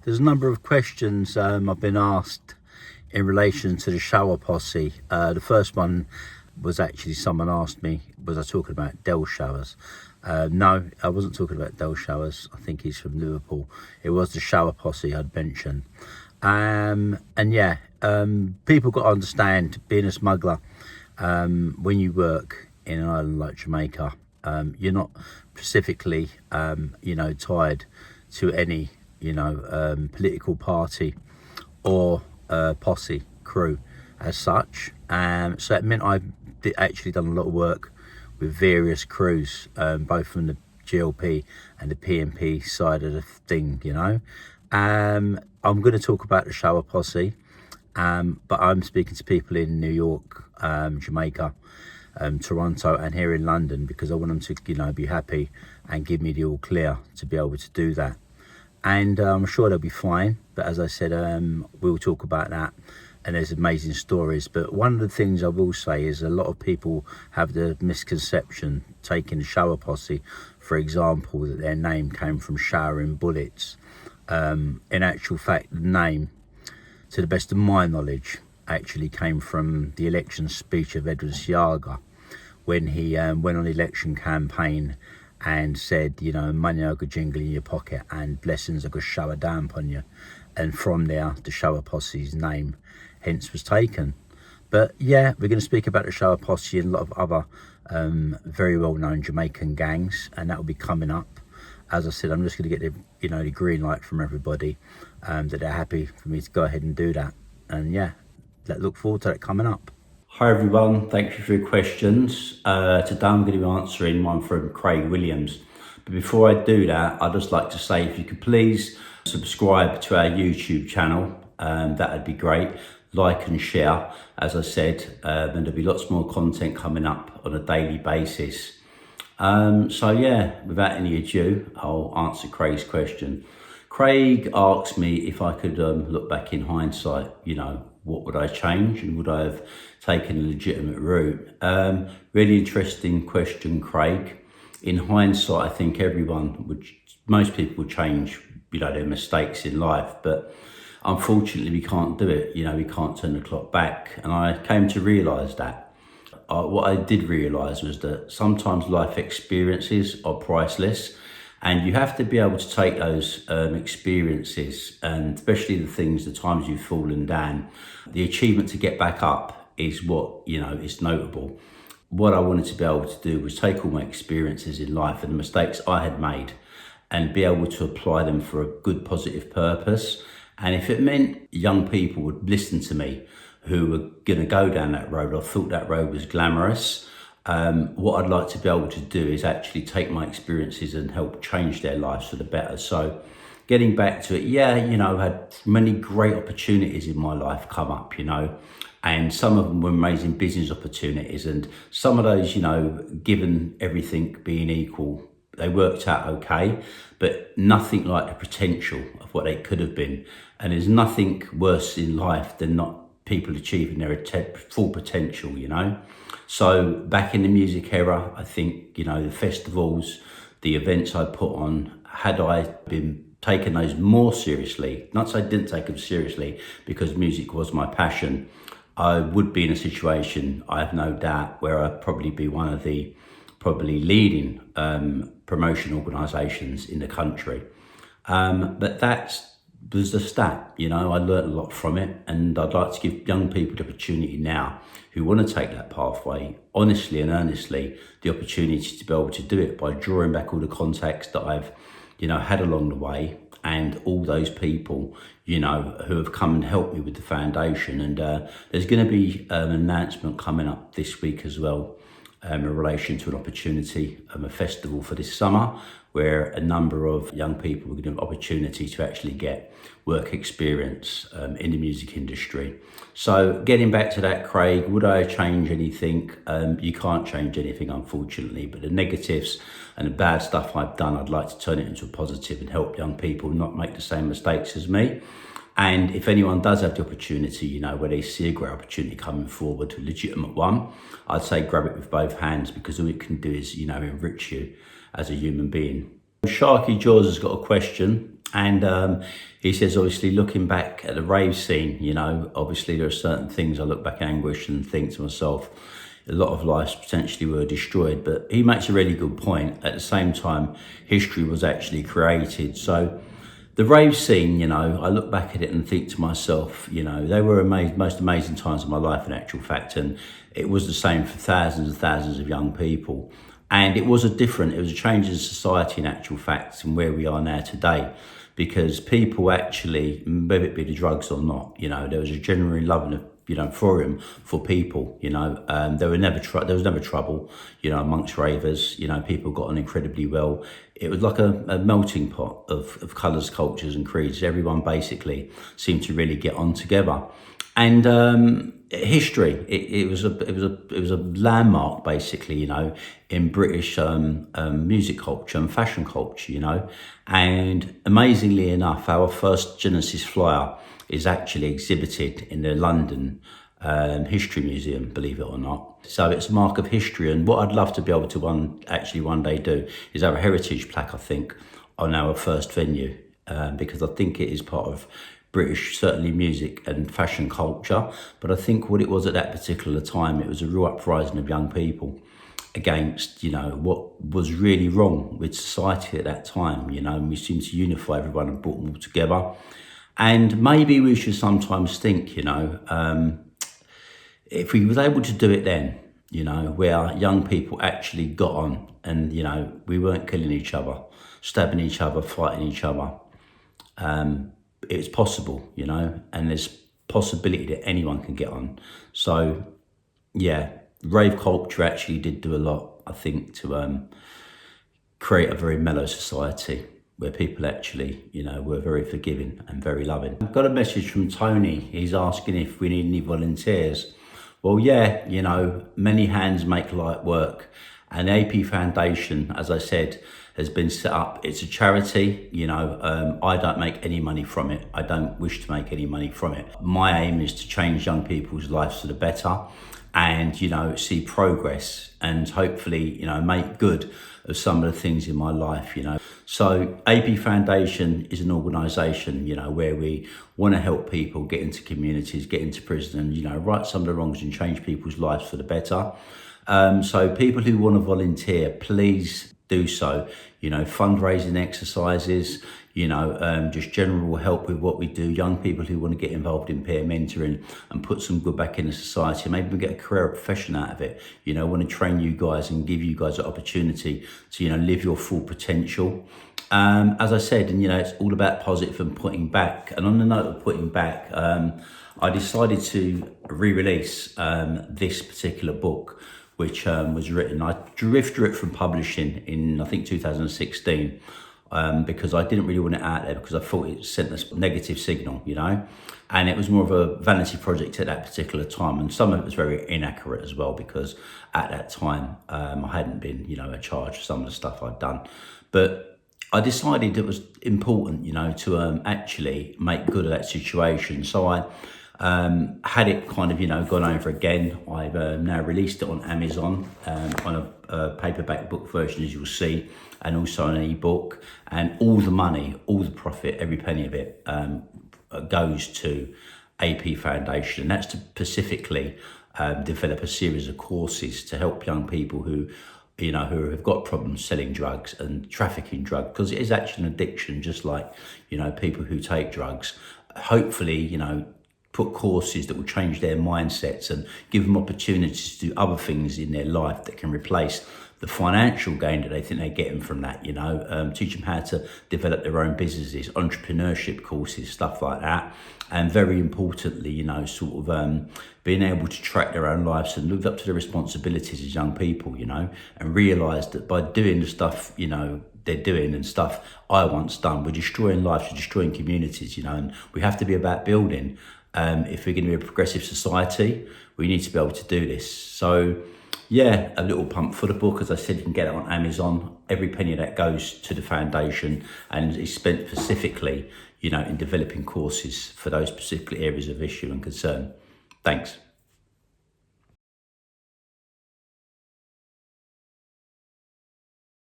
There's a number of questions I've been asked in relation to the Shower Posse. The first one was actually someone asked me, was I talking about Del Showers? No, I wasn't talking about Del Showers. I think he's from Liverpool. It was the Shower Posse I'd mentioned. And yeah, people got to understand, being a smuggler, when you work in an island like Jamaica, you're not specifically, tied to any, political party or posse crew as such. So it meant I've actually done a lot of work with various crews, both from the GLP and the PMP side of the thing, I'm going to talk about the Shower Posse, but I'm speaking to people in New York, Jamaica, Toronto and here in London, because I want them to, be happy and give me the all clear to be able to do that. And I'm sure they'll be fine. But as I said, we'll talk about that. And there's amazing stories. But one of the things I will say is a lot of people have the misconception, taking the Shower Posse, for example, that their name came from showering bullets. In actual fact, the name, to the best of my knowledge, actually came from the election speech of Edward Siaga when he went on the election campaign and said, money I could jingle in your pocket and blessings I could shower down upon you. And from there, the Shower Posse's name hence was taken. But yeah, we're going to speak about the Shower Posse and a lot of other very well-known Jamaican gangs, and that will be coming up. As I said, I'm just going to get the green light from everybody, that they're happy for me to go ahead and do that. And yeah, look forward to that coming up. Hi everyone, thank you for your questions. Today I'm going to be answering one from Craig Williams. But before I do that, I'd just like to say if you could please subscribe to our YouTube channel, that would be great. Like and share, as I said, and there'll be lots more content coming up on a daily basis. So yeah, without any ado, I'll answer Craig's question. Craig asked me if I could look back in hindsight, what would I change and would I have taken a legitimate route? Really interesting question, Craig. In hindsight, I think most people would change, their mistakes in life, but unfortunately we can't do it. We can't turn the clock back. And I came to realise that. What I did realise was that sometimes life experiences are priceless, and you have to be able to take those experiences, and especially the times you've fallen down, the achievement to get back up is what, is notable. What I wanted to be able to do was take all my experiences in life and the mistakes I had made and be able to apply them for a good, positive purpose. And if it meant young people would listen to me who were going to go down that road or thought that road was glamorous, what I'd like to be able to do is actually take my experiences and help change their lives for the better. So getting back to it, I had many great opportunities in my life come up, and some of them were amazing business opportunities. And some of those, given everything being equal, they worked out okay, but nothing like the potential of what they could have been. And there's nothing worse in life than not people achieving their full potential, So back in the music era, I think, the festivals, the events I put on, had I been taking those more seriously, not so I didn't take them seriously because music was my passion, I would be in a situation, I have no doubt, where I'd probably be one of the leading promotion organisations in the country. But that was the stat, I learned a lot from it, and I'd like to give young people the opportunity now who want to take that pathway, honestly and earnestly, the opportunity to be able to do it by drawing back all the contacts that I've, had along the way, and all those people, who have come and helped me with the foundation. And there's going to be an announcement coming up this week as well, in relation to an opportunity, a festival for this summer, where a number of young people are going to have opportunity to actually get work experience in the music industry. So getting back to that, Craig, would I change anything? You can't change anything, unfortunately, but the negatives and the bad stuff I've done, I'd like to turn it into a positive and help young people not make the same mistakes as me. And if anyone does have the opportunity, where they see a great opportunity coming forward, a legitimate one, I'd say grab it with both hands, because all it can do is, enrich you as a human being. Sharky Jaws has got a question. And he says, obviously, looking back at the rave scene, you know, obviously there are certain things I look back anguish and think to myself, a lot of lives potentially were destroyed. But he makes a really good point. At the same time, history was actually created. So the rave scene, you know, I look back at it and think to myself, you know, they were most amazing times of my life in actual fact. And it was the same for thousands and thousands of young people. And it was a change in society in actual fact and where we are now today. Because people actually, whether it be the drugs or not, you know, there was a genuine love and for people, you know. There was never trouble, you know, amongst ravers. You know, people got on incredibly well. It was like a melting pot of colours, cultures and creeds. Everyone basically seemed to really get on together. And history, it was a landmark basically, you know, in British music culture and fashion culture, you know. And amazingly enough, our first Genesis flyer is actually exhibited in the London History Museum, believe it or not. So it's a mark of history. And what I'd love to be able to one day do is have a heritage plaque, I think, on our first venue, because I think it is part of British, certainly music and fashion culture. But I think what it was at that particular time, it was a real uprising of young people against, you know, what was really wrong with society at that time, you know, and we seemed to unify everyone and brought them all together. And maybe we should sometimes think, you know, if we was able to do it then, you know, where young people actually got on and, you know, we weren't killing each other, stabbing each other, fighting each other. It's possible, you know, and there's possibility that anyone can get on. So, yeah, rave culture actually did do a lot, I think, to create a very mellow society where people actually, you know, were very forgiving and very loving. I've got a message from Tony. He's asking if we need any volunteers. Well, yeah, you know, many hands make light work. And the AP Foundation, as I said, has been set up. It's a charity, you know, I don't make any money from it. I don't wish to make any money from it. My aim is to change young people's lives for the better and, you know, see progress and hopefully, you know, make good of some of the things in my life, you know. So AP Foundation is an organisation, you know, where we want to help people get into communities, get into prison and, you know, right some of the wrongs and change people's lives for the better. So people who want to volunteer, please do so. You know, fundraising exercises, you know, just general help with what we do. Young people who want to get involved in peer mentoring and put some good back into society. Maybe we get a career or profession out of it. You know, want to train you guys and give you guys an opportunity to, you know, live your full potential. As I said, and, you know, it's all about positive and putting back. And on the note of putting back, I decided to re-release this particular book, which was written. I withdrew it from publishing in, I think, 2016, because I didn't really want it out there because I thought it sent a negative signal, you know, and it was more of a vanity project at that particular time. And some of it was very inaccurate as well, because at that time, I hadn't been, you know, charged for some of the stuff I'd done. But I decided it was important, you know, to actually make good of that situation. So I had it kind of, you know, gone over again. I've now released it on Amazon on a paperback book version, as you'll see, and also an ebook. And all the money, all the profit, every penny of it goes to AP Foundation. And that's to specifically develop a series of courses to help young people who, you know, who have got problems selling drugs and trafficking drugs, because it is actually an addiction, just like, you know, people who take drugs. Hopefully, you know, put courses that will change their mindsets and give them opportunities to do other things in their life that can replace the financial gain that they think they're getting from that, you know, teach them how to develop their own businesses, entrepreneurship courses, stuff like that. And very importantly, you know, sort of being able to track their own lives and live up to their responsibilities as young people, you know, and realise that by doing the stuff, you know, they're doing and stuff I once done, we're destroying lives, we're destroying communities, you know, and we have to be about building. If we're going to be a progressive society, we need to be able to do this. So, yeah, a little pump for the book. As I said, you can get it on Amazon. Every penny of that goes to the foundation and is spent specifically, you know, in developing courses for those particular areas of issue and concern. Thanks.